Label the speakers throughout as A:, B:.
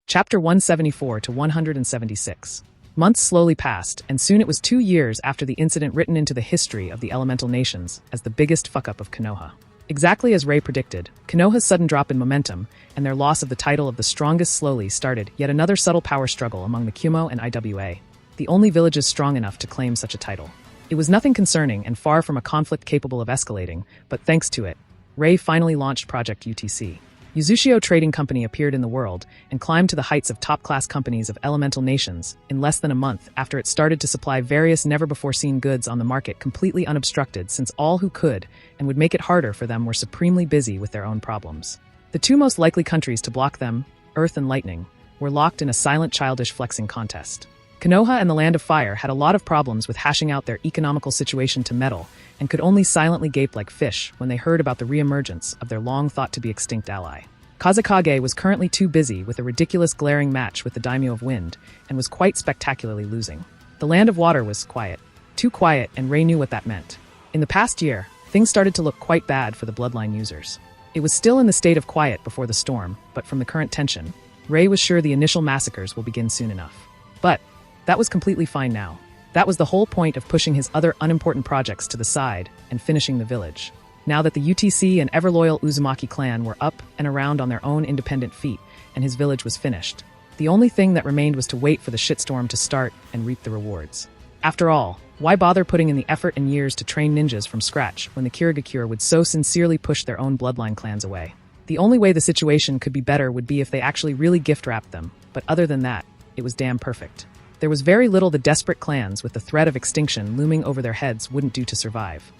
A: Chapter 174 to 176. Months slowly passed, and soon it was 2 years after the incident written into the history of the elemental nations as the biggest fuck-up of Konoha. Exactly as Ray predicted, Konoha's sudden drop in momentum and their loss of the title of the strongest slowly started yet another subtle power struggle among the Kumo and IWA, the only villages strong enough to claim such a title. It was nothing concerning and far from a conflict capable of escalating, but thanks to it, Ray finally launched Project UTC. Yuzushio Trading Company appeared in the world and climbed to the heights of top-class companies of elemental nations in less than a month after it started to supply various never-before-seen goods on the market completely unobstructed, since all who could and would make it harder for them were supremely busy with their own problems. The two most likely countries to block them, Earth and Lightning, were locked in a silent childish flexing contest. Konoha and the Land of Fire had a lot of problems with hashing out their economical situation to meddle, and could only silently gape like fish when they heard about the re-emergence of their long-thought-to-be-extinct ally. KasiCair was currently too busy with a ridiculous glaring match with the Daimyo of Wind, and was quite spectacularly losing. The Land of Water was quiet. Too quiet, and Ray knew what that meant. In the past year, things started to look quite bad for the Bloodline users. It was still in the state of quiet before the storm, but from the current tension, Ray was sure the initial massacres will begin soon enough. But that was completely fine now. That was the whole point of pushing his other unimportant projects to the side and finishing the village. Now that the UTC and ever-loyal Uzumaki clan were up and around on their own independent feet, and his village was finished, the only thing that remained was to wait for the shitstorm to start and reap the rewards. After all, why bother putting in the effort and years to train ninjas from scratch when the Kirigakure would so sincerely push their own bloodline clans away? The only way the situation could be better would be if they actually really gift-wrapped them, but other than that, it was damn perfect. There was very little the desperate clans with the threat of extinction looming over their heads wouldn't do to survive.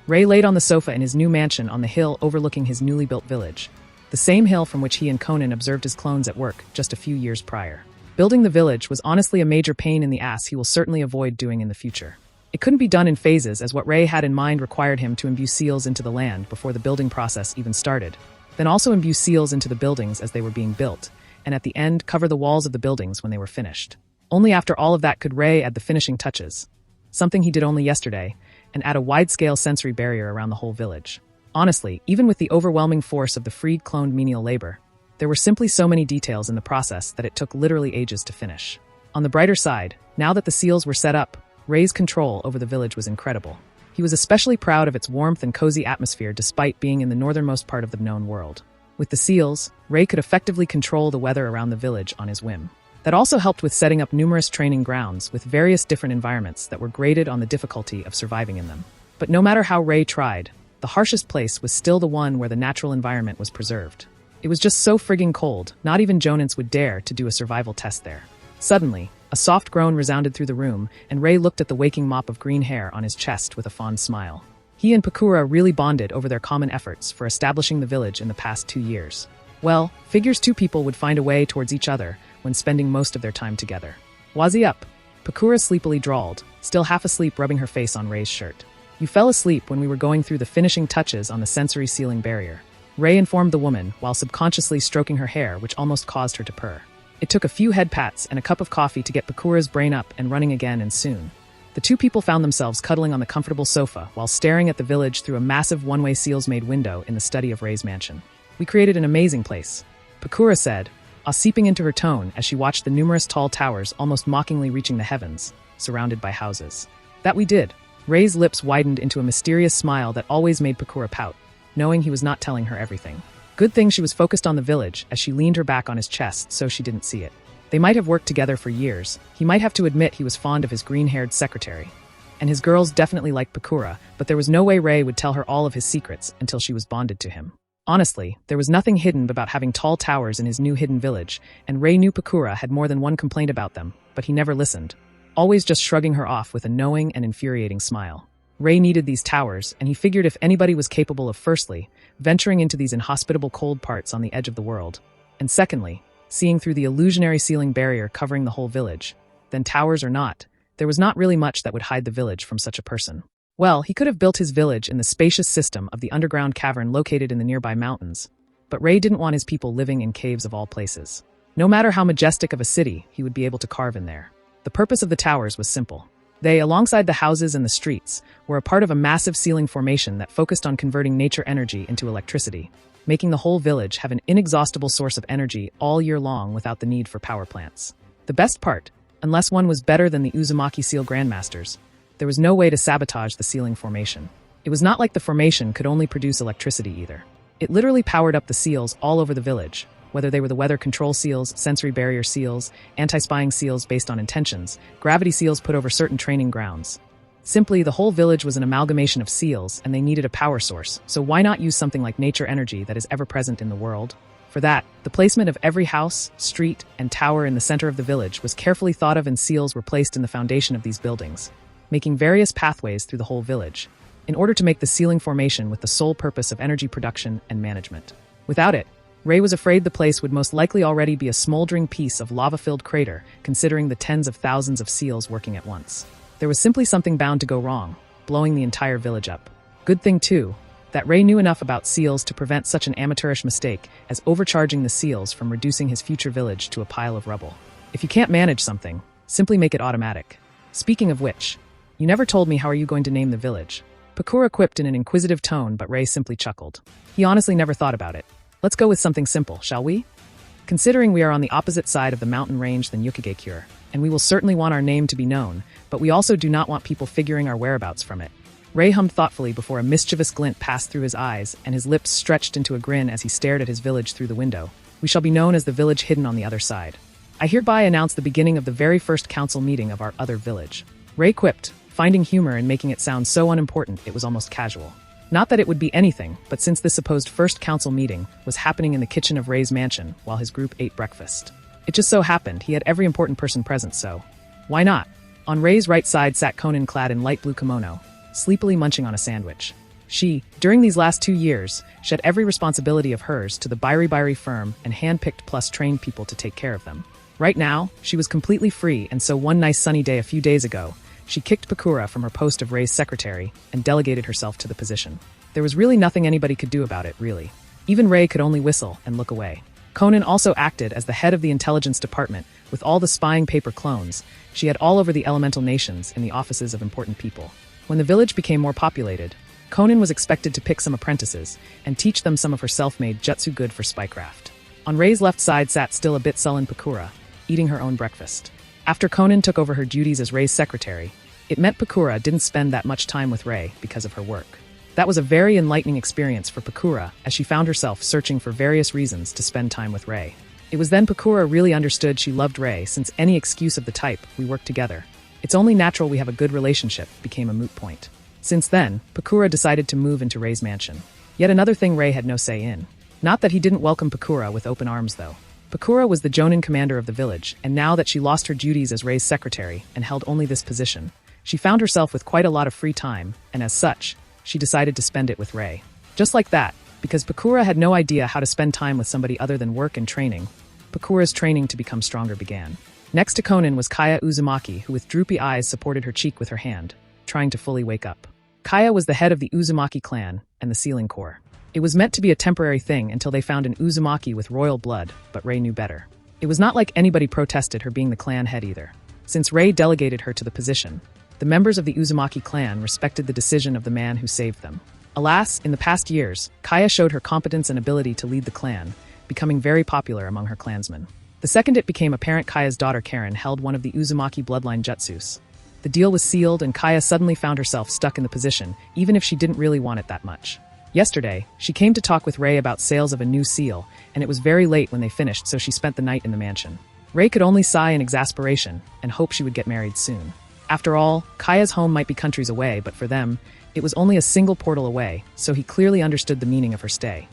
A: Ray laid on the sofa in his new mansion on the hill overlooking his newly built village, the same hill from which he and Conan observed his clones at work just a few years prior. Building the village was honestly a major pain in the ass he will certainly avoid doing in the future. It couldn't be done in phases, as what Ray had in mind required him to imbue seals into the land before the building process even started, then also imbue seals into the buildings as they were being built, and at the end cover the walls of the buildings when they were finished. Only after all of that could Ray add the finishing touches, something he did only yesterday, and add a wide-scale sensory barrier around the whole village. Honestly, even with the overwhelming force of the freed cloned menial labor, there were simply so many details in the process that it took literally ages to finish. On the brighter side, now that the seals were set up, Ray's control over the village was incredible. He was especially proud of its warmth and cozy atmosphere despite being in the northernmost part of the known world. With the seals, Ray could effectively control the weather around the village on his whim. That also helped with setting up numerous training grounds with various different environments that were graded on the difficulty of surviving in them. But no matter how Ray tried, the harshest place was still the one where the natural environment was preserved. It was just so frigging cold, not even Jonins would dare to do a survival test there. Suddenly, a soft groan resounded through the room, and Ray looked at the waking mop of green hair on his chest with a fond smile. He and Pakura really bonded over their common efforts for establishing the village in the past 2 years. Well, figures two people would find a way towards each other when spending most of their time together. Wazi up, Pakura sleepily drawled, still half asleep rubbing her face on Ray's shirt. You fell asleep when we were going through the finishing touches on the sensory sealing barrier, Ray informed the woman while subconsciously stroking her hair, which almost caused her to purr. It took a few head pats and a cup of coffee to get Pakura's brain up and running again, and soon the two people found themselves cuddling on the comfortable sofa while staring at the village through a massive one-way seals-made window in the study of Ray's mansion. We created an amazing place, Pakura said, seeping into her tone as she watched the numerous tall towers almost mockingly reaching the heavens, surrounded by houses. That we did. Ray's lips widened into a mysterious smile that always made Pakura pout, knowing he was not telling her everything. Good thing she was focused on the village as she leaned her back on his chest so she didn't see it. They might have worked together for years. He might have to admit he was fond of his green-haired secretary. And his girls definitely liked Pakura, but there was no way Ray would tell her all of his secrets until she was bonded to him. Honestly, there was nothing hidden about having tall towers in his new hidden village, and Ray knew Pakura had more than one complaint about them, but he never listened, always just shrugging her off with a knowing and infuriating smile. Ray needed these towers, and he figured if anybody was capable of, firstly, venturing into these inhospitable cold parts on the edge of the world, and secondly, seeing through the illusionary ceiling barrier covering the whole village, then towers or not, there was not really much that would hide the village from such a person. Well, he could have built his village in the spacious system of the underground cavern located in the nearby mountains, but Ray didn't want his people living in caves of all places. No matter how majestic of a city he would be able to carve in there. The purpose of the towers was simple. They, alongside the houses and the streets, were a part of a massive ceiling formation that focused on converting nature energy into electricity. making the whole village have an inexhaustible source of energy all year long without the need for power plants. The best part, unless one was better than the Uzumaki Seal Grandmasters, there was no way to sabotage the sealing formation. It was not like the formation could only produce electricity either. It literally powered up the seals all over the village, whether they were the weather control seals, sensory barrier seals, anti-spying seals based on intentions, gravity seals put over certain training grounds. Simply, the whole village was an amalgamation of seals, and they needed a power source, so why not use something like nature energy that is ever present in the world? For that, the placement of every house, street, and tower in the center of the village was carefully thought of, and seals were placed in the foundation of these buildings, making various pathways through the whole village, in order to make the sealing formation with the sole purpose of energy production and management. Without it, Ray was afraid the place would most likely already be a smoldering piece of lava-filled crater, considering the tens of thousands of seals working at once. There was simply something bound to go wrong, blowing the entire village up. Good thing, too, that Ray knew enough about seals to prevent such an amateurish mistake as overcharging the seals from reducing his future village to a pile of rubble. If you can't manage something, simply make it automatic. Speaking of which, you never told me how are you going to name the village? Pakura quipped in an inquisitive tone, but Ray simply chuckled. He honestly never thought about it. Let's go with something simple, shall we? Considering we are on the opposite side of the mountain range than KasiCair, and we will certainly want our name to be known, but we also do not want people figuring our whereabouts from it. Ray hummed thoughtfully before a mischievous glint passed through his eyes, and his lips stretched into a grin as he stared at his village through the window. We shall be known as the village hidden on the other side. I hereby announce the beginning of the very first council meeting of our other village. Ray quipped, finding humor in making it sound so unimportant it was almost casual. Not that it would be anything, but since this supposed first council meeting was happening in the kitchen of Ray's mansion while his group ate breakfast. It just so happened he had every important person present, so why not? On Ray's right side sat Konan, clad in light blue kimono, sleepily munching on a sandwich. She, during these last 2 years, shed every responsibility of hers to the Bairi firm and hand-picked plus trained people to take care of them. Right now, she was completely free, and so one nice sunny day a few days ago, she kicked Pakura from her post of Ray's secretary and delegated herself to the position. There was really nothing anybody could do about it, really. Even Ray could only whistle and look away. Konan also acted as the head of the intelligence department, with all the spying paper clones she had all over the elemental nations in the offices of important people. When the village became more populated, Konan was expected to pick some apprentices and teach them some of her self-made jutsu good for spycraft. On Ray's left side sat still a bit sullen Pakura, eating her own breakfast. After Konan took over her duties as Ray's secretary, it meant Pakura didn't spend that much time with Ray because of her work. That was a very enlightening experience for Pakura, as she found herself searching for various reasons to spend time with Ray. It was then Pakura really understood she loved Ray, since any excuse of the type, "we work together, it's only natural we have a good relationship," became a moot point. Since then, Pakura decided to move into Ray's mansion. Yet another thing Ray had no say in. Not that he didn't welcome Pakura with open arms, though. Pakura was the Jonin commander of the village, and now that she lost her duties as Ray's secretary and held only this position, she found herself with quite a lot of free time, and as such, she decided to spend it with Ray. Just like that, because Pakura had no idea how to spend time with somebody other than work and training, Pakura's training to become stronger began. Next to Konan was Kaya Uzumaki, who with droopy eyes supported her cheek with her hand, trying to fully wake up. Kaya was the head of the Uzumaki clan and the Sealing Corps. It was meant to be a temporary thing until they found an Uzumaki with royal blood, but Ray knew better. It was not like anybody protested her being the clan head either. Since Ray delegated her to the position, the members of the Uzumaki clan respected the decision of the man who saved them. Alas, in the past years, Kaya showed her competence and ability to lead the clan, becoming very popular among her clansmen. The second it became apparent Kaya's daughter Karen held one of the Uzumaki bloodline jutsus. The deal was sealed, and Kaya suddenly found herself stuck in the position, even if she didn't really want it that much. Yesterday, she came to talk with Ray about sales of a new seal, and it was very late when they finished, so she spent the night in the mansion. Ray could only sigh in exasperation and hope she would get married soon. After all, Kaya's home might be countries away, but for them, it was only a single portal away, so he clearly understood the meaning of her stay.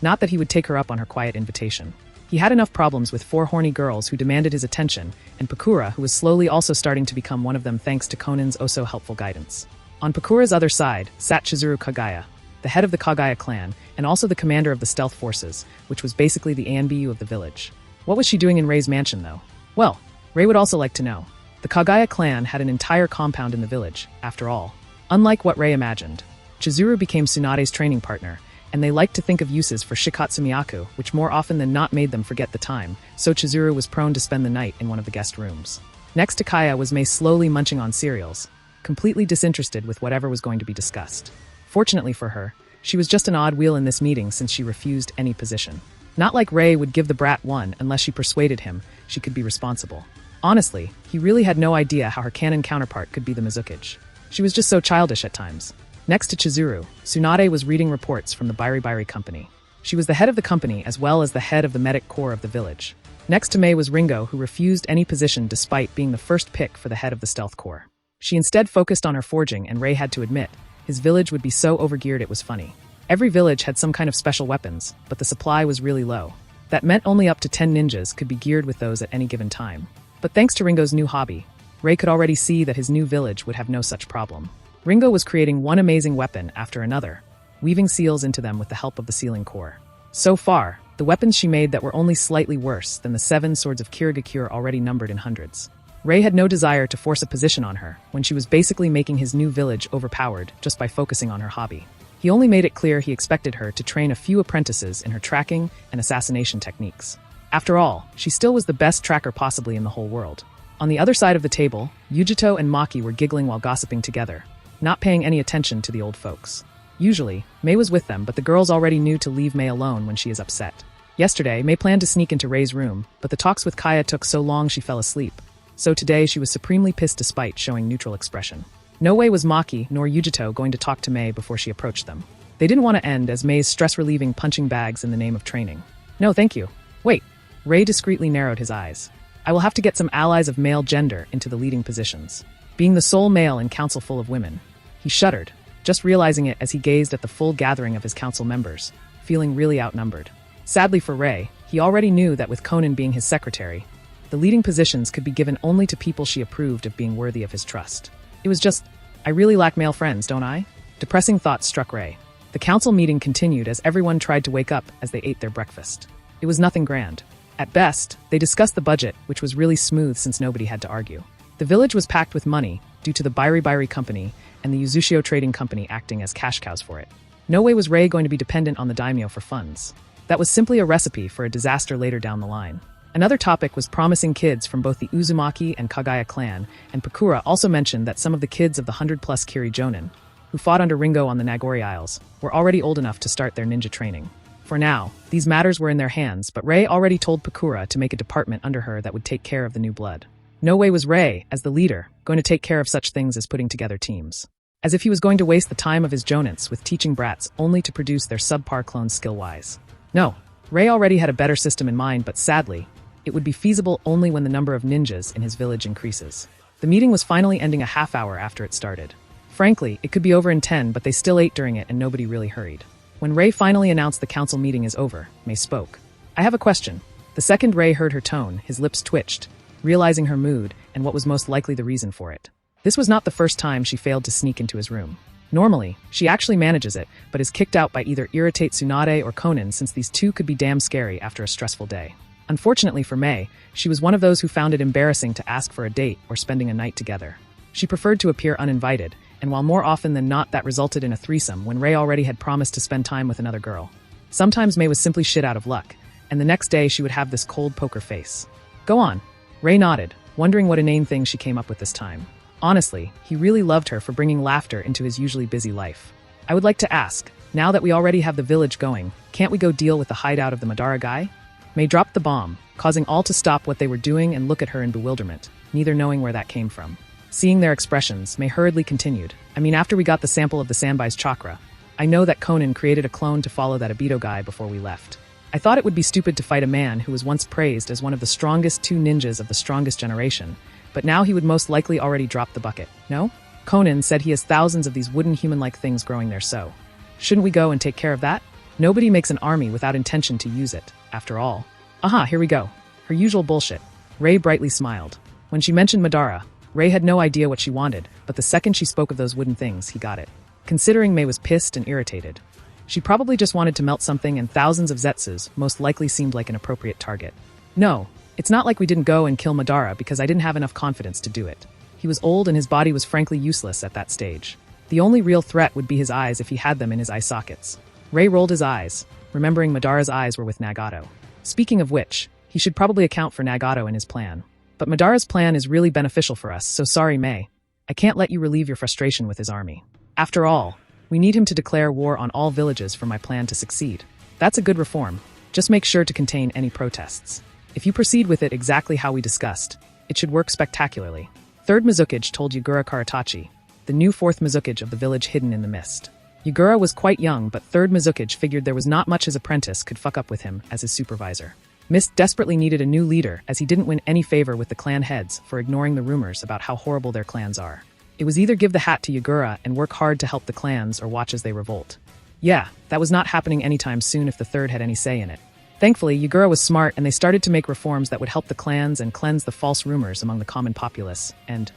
A: Not that he would take her up on her quiet invitation. He had enough problems with 4 horny girls who demanded his attention, and Pakura, who was slowly also starting to become one of them thanks to Konan's oh-so-helpful guidance. On Pakura's other side sat Chizuru Kagaya, the head of the Kagaya clan, and also the commander of the stealth forces, which was basically the ANBU of the village. What was she doing in Ray's mansion, though? Well, Ray would also like to know. The Kagaya clan had an entire compound in the village, after all. Unlike what Ray imagined, Chizuru became Tsunade's training partner, and they liked to think of uses for Shikatsu Miyaku, which more often than not made them forget the time, so Chizuru was prone to spend the night in one of the guest rooms. Next to Kaya was Mei, slowly munching on cereals, completely disinterested with whatever was going to be discussed. Fortunately for her, She was just an odd wheel in this meeting since she refused any position. Not like Ray would give the brat one unless she persuaded him she could be responsible. Honestly, he really had no idea how her canon counterpart could be the Mizukage. She was just so childish at times. Next to Chizuru, Tsunade was reading reports from the Bairi Company. She was the head of the company as well as the head of the medic corps of the village. Next to Mei was Ringo, who refused any position despite being the first pick for the head of the stealth corps. She instead focused on her forging, and Ray had to admit, his village would be so overgeared it was funny. Every village had some kind of special weapons, but the supply was really low. That meant only up to 10 ninjas could be geared with those at any given time. But thanks to Ringo's new hobby, Ray could already see that his new village would have no such problem. Ringo was creating one amazing weapon after another, weaving seals into them with the help of the sealing core. So far, the weapons she made that were only slightly worse than the 7 swords of Kirigakure already numbered in hundreds. Ray had no desire to force a position on her when she was basically making his new village overpowered just by focusing on her hobby. He only made it clear he expected her to train a few apprentices in her tracking and assassination techniques. After all, she still was the best tracker possibly in the whole world. On the other side of the table, Yujito and Maki were giggling while gossiping together, not paying any attention to the old folks. Usually, Mei was with them, but the girls already knew to leave Mei alone when she is upset. Yesterday, Mei planned to sneak into Ray's room, but the talks with Kaya took so long she fell asleep. So today she was supremely pissed despite showing neutral expression. No way was Maki nor Yujito going to talk to Mei before she approached them. They didn't want to end as Mei's stress-relieving punching bags in the name of training. No, thank you. Wait. Ray discreetly narrowed his eyes. I will have to get some allies of male gender into the leading positions. Being the sole male in council full of women. He shuddered, just realizing it as he gazed at the full gathering of his council members, feeling really outnumbered. Sadly for Ray, he already knew that with Conan being his secretary, the leading positions could be given only to people she approved of being worthy of his trust. It was just, I really lack male friends, don't I? Depressing thoughts struck Ray. The council meeting continued as everyone tried to wake up as they ate their breakfast. It was nothing grand. At best, they discussed the budget, which was really smooth since nobody had to argue. The village was packed with money due to the Bairi Company and the Uzushio Trading Company acting as cash cows for it. No way was Ray going to be dependent on the daimyo for funds. That was simply a recipe for a disaster later down the line. Another topic was promising kids from both the Uzumaki and Kagaya clan, and Pakura also mentioned that some of the kids of the 100-plus Kiri Jonin, who fought under Ringo on the Nagori Isles, were already old enough to start their ninja training. For now, these matters were in their hands, but Ray already told Pakura to make a department under her that would take care of the new blood. No way was Ray, as the leader, going to take care of such things as putting together teams. As if he was going to waste the time of his jonins with teaching brats only to produce their subpar clones skill-wise. No, Ray already had a better system in mind, but sadly, it would be feasible only when the number of ninjas in his village increases. The meeting was finally ending a half hour after it started. Frankly, it could be over in 10, but they still ate during it and nobody really hurried. When Ray finally announced the council meeting is over, Mei spoke. I have a question. The second Ray heard her tone, his lips twitched, realizing her mood and what was most likely the reason for it. This was not the first time she failed to sneak into his room. Normally, she actually manages it, but is kicked out by either Irritate Tsunade or Conan since these two could be damn scary after a stressful day. Unfortunately for Mei, she was one of those who found it embarrassing to ask for a date or spending a night together. She preferred to appear uninvited, and while more often than not that resulted in a threesome when Ray already had promised to spend time with another girl. Sometimes Mei was simply shit out of luck, and the next day she would have this cold poker face. Go on. Ray nodded, wondering what inane thing she came up with this time. Honestly, he really loved her for bringing laughter into his usually busy life. I would like to ask, now that we already have the village going, can't we go deal with the hideout of the Madara guy? Mei dropped the bomb, causing all to stop what they were doing and look at her in bewilderment, neither knowing where that came from. Seeing their expressions, Mei hurriedly continued, after we got the sample of the Sanbai's chakra, I know that Conan created a clone to follow that Obito guy before we left. I thought it would be stupid to fight a man who was once praised as one of the strongest 2 ninjas of the strongest generation, but now he would most likely already drop the bucket, no? Conan said he has thousands of these wooden human-like things growing there, so shouldn't we go and take care of that? Nobody makes an army without intention to use it, after all. Aha, here we go. Her usual bullshit. Ray brightly smiled. When she mentioned Madara, Ray had no idea what she wanted, but the second she spoke of those wooden things, he got it. Considering Mei was pissed and irritated, she probably just wanted to melt something, and thousands of Zetsus most likely seemed like an appropriate target. No, it's not like we didn't go and kill Madara because I didn't have enough confidence to do it. He was old and his body was frankly useless at that stage. The only real threat would be his eyes if he had them in his eye sockets. Ray rolled his eyes, remembering Madara's eyes were with Nagato. Speaking of which, he should probably account for Nagato in his plan. But Madara's plan is really beneficial for us, so sorry, Mei. I can't let you relieve your frustration with his army. After all, We need him to declare war on all villages for my plan to succeed. That's a good reform. Just make sure to contain any protests. If you proceed with it exactly how we discussed, it should work spectacularly. Third Mizukage told Yagura Karatachi, the new fourth Mizukage of the village hidden in the mist. Yagura was quite young, but Third Mizukage figured there was not much his apprentice could fuck up with him as his supervisor. Mist desperately needed a new leader as he didn't win any favor with the clan heads for ignoring the rumors about how horrible their clans are. It was either give the hat to Yagura and work hard to help the clans or watch as they revolt. Yeah, that was not happening anytime soon if the third had any say in it. Thankfully, Yagura was smart and they started to make reforms that would help the clans and cleanse the false rumors among the common populace and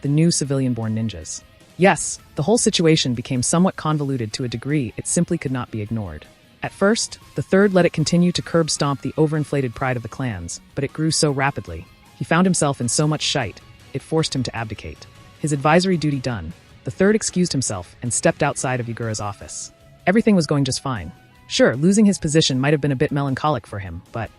A: the new civilian-born ninjas. Yes, the whole situation became somewhat convoluted to a degree it simply could not be ignored. At first, the third let it continue to curb-stomp the overinflated pride of the clans, but it grew so rapidly. He found himself in so much shite, it forced him to abdicate. His advisory duty done, the third excused himself and stepped outside of Yagura's office. Everything was going just fine. Sure, losing his position might have been a bit melancholic for him, but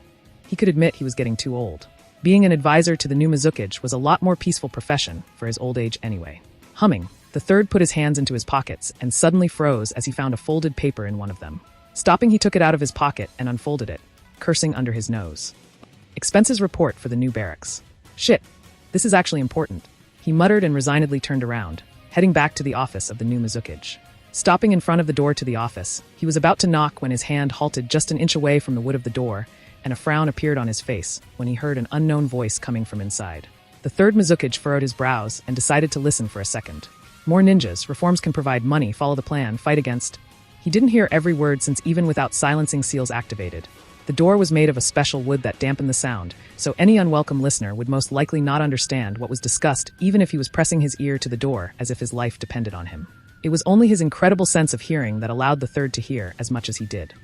A: he could admit he was getting too old. Being an advisor to the new Mizukage was a lot more peaceful profession for his old age anyway. Humming, the third put his hands into his pockets and suddenly froze as he found a folded paper in one of them. Stopping, he took it out of his pocket and unfolded it, cursing under his nose. Expenses report for the new barracks. Shit, this is actually important. He muttered and resignedly turned around, heading back to the office of the new Mizukage. Stopping in front of the door to the office, he was about to knock when his hand halted just an inch away from the wood of the door, and a frown appeared on his face when he heard an unknown voice coming from inside. The third Mizukage furrowed his brows and decided to listen for a second. More ninjas, reforms can provide money, follow the plan, fight against... He didn't hear every word since even without silencing seals activated. The door was made of a special wood that dampened the sound, so any unwelcome listener would most likely not understand what was discussed even if he was pressing his ear to the door as if his life depended on him. It was only his incredible sense of hearing that allowed the third to hear as much as he did.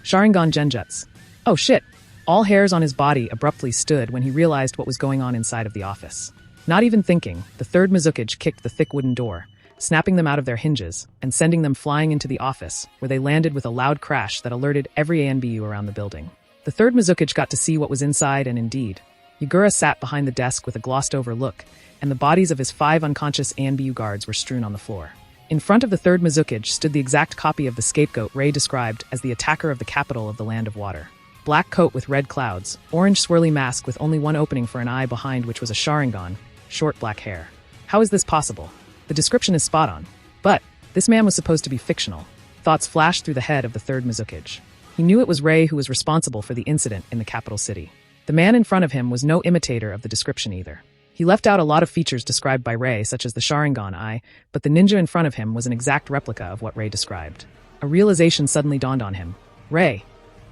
A: Sharingan Genjutsu. Oh shit! All hairs on his body abruptly stood when he realized what was going on inside of the office. Not even thinking, the third Mizukage kicked the thick wooden door, snapping them out of their hinges and sending them flying into the office, where they landed with a loud crash that alerted every ANBU around the building. The third Mizukage got to see what was inside, and indeed, Yagura sat behind the desk with a glossed-over look, and the bodies of his 5 unconscious ANBU guards were strewn on the floor. In front of the third Mizukage stood the exact copy of the scapegoat Ray described as the attacker of the capital of the Land of Water. Black coat with red clouds, orange swirly mask with only one opening for an eye behind which was a Sharingan, short black hair. How is this possible? The description is spot on. But this man was supposed to be fictional. Thoughts flashed through the head of the third Mizukage. He knew it was Ray who was responsible for the incident in the capital city. The man in front of him was no imitator of the description either. He left out a lot of features described by Ray, such as the Sharingan eye, but the ninja in front of him was an exact replica of what Ray described. A realization suddenly dawned on him. Ray,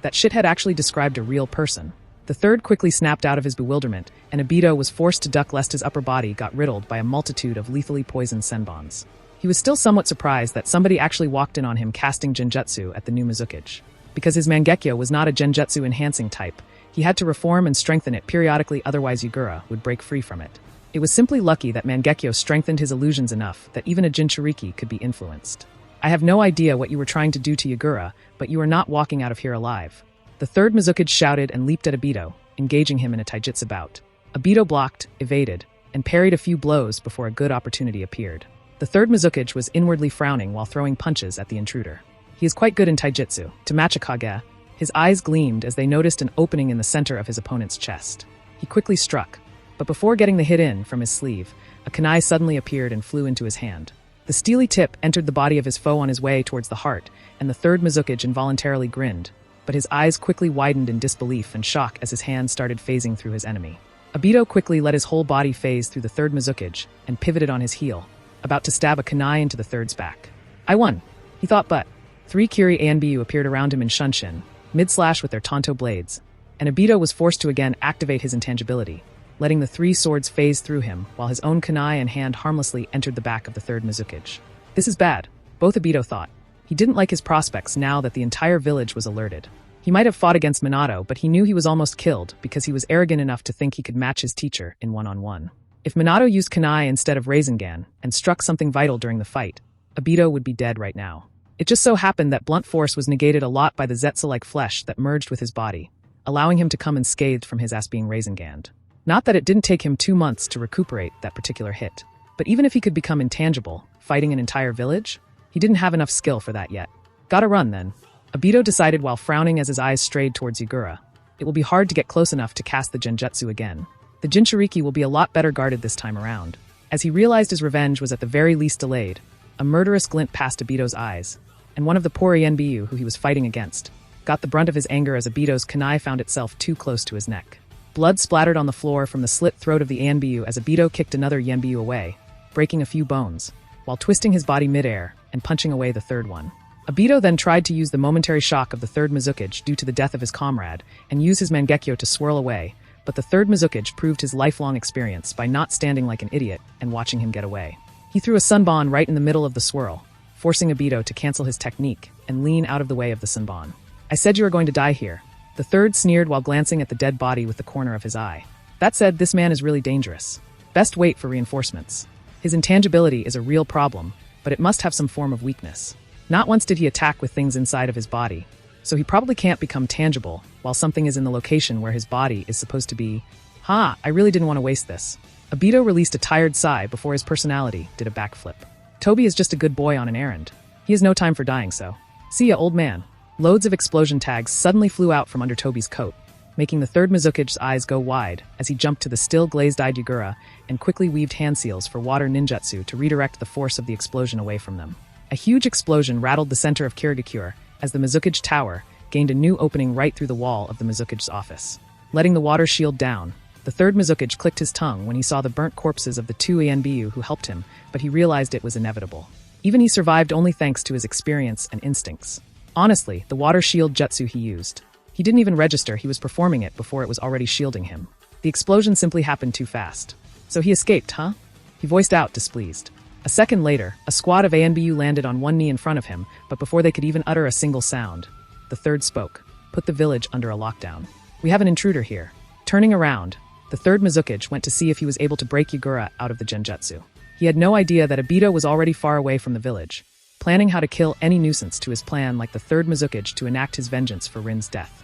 A: that shithead actually described a real person. The third quickly snapped out of his bewilderment, and Obito was forced to duck lest his upper body got riddled by a multitude of lethally poisoned senbons. He was still somewhat surprised that somebody actually walked in on him casting Genjutsu at the new Mizukage. Because his Mangekyo was not a Genjutsu enhancing type, he had to reform and strengthen it periodically, otherwise Yagura would break free from it. It was simply lucky that Mangekyo strengthened his illusions enough that even a Jinchuriki could be influenced. I have no idea what you were trying to do to Yagura, but you are not walking out of here alive. The third Mizukage shouted and leaped at Obito, engaging him in a taijutsu bout. Obito blocked, evaded, and parried a few blows before a good opportunity appeared. The third Mizukage was inwardly frowning while throwing punches at the intruder. He is quite good in taijutsu. To match a Kage, his eyes gleamed as they noticed an opening in the center of his opponent's chest. He quickly struck, but before getting the hit in from his sleeve, a kunai suddenly appeared and flew into his hand. The steely tip entered the body of his foe on his way towards the heart, and the third Mizukage involuntarily grinned, but his eyes quickly widened in disbelief and shock as his hand started phasing through his enemy. Obito quickly let his whole body phase through the third Mizukage and pivoted on his heel, about to stab a kunai into the third's back. I won, he thought, but 3 Kiri Anbu appeared around him in Shunshin, mid-slash with their Tonto blades, and Obito was forced to again activate his intangibility, letting the 3 swords phase through him while his own kunai and hand harmlessly entered the back of the third Mizukage. This is bad, both Obito thought. He didn't like his prospects now that the entire village was alerted. He might have fought against Minato, but he knew he was almost killed because he was arrogant enough to think he could match his teacher in one-on-one. If Minato used kunai instead of Rasengan and struck something vital during the fight, Obito would be dead right now. It just so happened that blunt force was negated a lot by the Zetsu-like flesh that merged with his body, allowing him to come unscathed from his ass being Rasenganned. Not that it didn't take him 2 months to recuperate that particular hit, but even if he could become intangible, fighting an entire village, He didn't have enough skill for that yet. Gotta run, then. Obito decided while frowning as his eyes strayed towards Yagura. It will be hard to get close enough to cast the Genjutsu again. The Jinchuriki will be a lot better guarded this time around. As he realized his revenge was at the very least delayed, a murderous glint passed Obito's eyes, and one of the poor Yenbyu who he was fighting against got the brunt of his anger as Obito's kunai found itself too close to his neck. Blood splattered on the floor from the slit throat of the Yenbyu as Obito kicked another Yenbyu away, breaking a few bones, while twisting his body midair and punching away the third one. Obito then tried to use the momentary shock of the third Mizukage due to the death of his comrade and use his Mangekyo to swirl away, but the third Mizukage proved his lifelong experience by not standing like an idiot and watching him get away. He threw a Sunbon right in the middle of the swirl, forcing Obito to cancel his technique and lean out of the way of the Sunbon. "I said you were going to die here." The third sneered while glancing at the dead body with the corner of his eye. "That said, this man is really dangerous. Best wait for reinforcements. His intangibility is a real problem, but it must have some form of weakness. Not once did he attack with things inside of his body, so he probably can't become tangible while something is in the location where his body is supposed to be. I really didn't want to waste this." Obito released a tired sigh before his personality did a backflip. Toby is just a good boy on an errand. He has no time for dying, so. "See ya, old man." Loads of explosion tags suddenly flew out from under Toby's coat, making the third Mizukage's eyes go wide as he jumped to the still glazed-eyed Yagura and quickly weaved hand seals for water ninjutsu to redirect the force of the explosion away from them. A huge explosion rattled the center of Kirigakure as the Mizukage Tower gained a new opening right through the wall of the Mizukage's office. Letting the water shield down, the third Mizukage clicked his tongue when he saw the burnt corpses of the two Yenbyu who helped him, but he realized it was inevitable. Even he survived only thanks to his experience and instincts. Honestly, the water shield jutsu he used. He didn't even register he was performing it before it was already shielding him. The explosion simply happened too fast. "So he escaped, huh?" He voiced out, displeased. A second later, a squad of ANBU landed on one knee in front of him, but before they could even utter a single sound, the third spoke. "Put the village under a lockdown. We have an intruder here." Turning around, the third Mizukage went to see if he was able to break Yagura out of the Genjutsu. He had no idea that Obito was already far away from the village, planning how to kill any nuisance to his plan like the third Mizukage to enact his vengeance for Rin's death.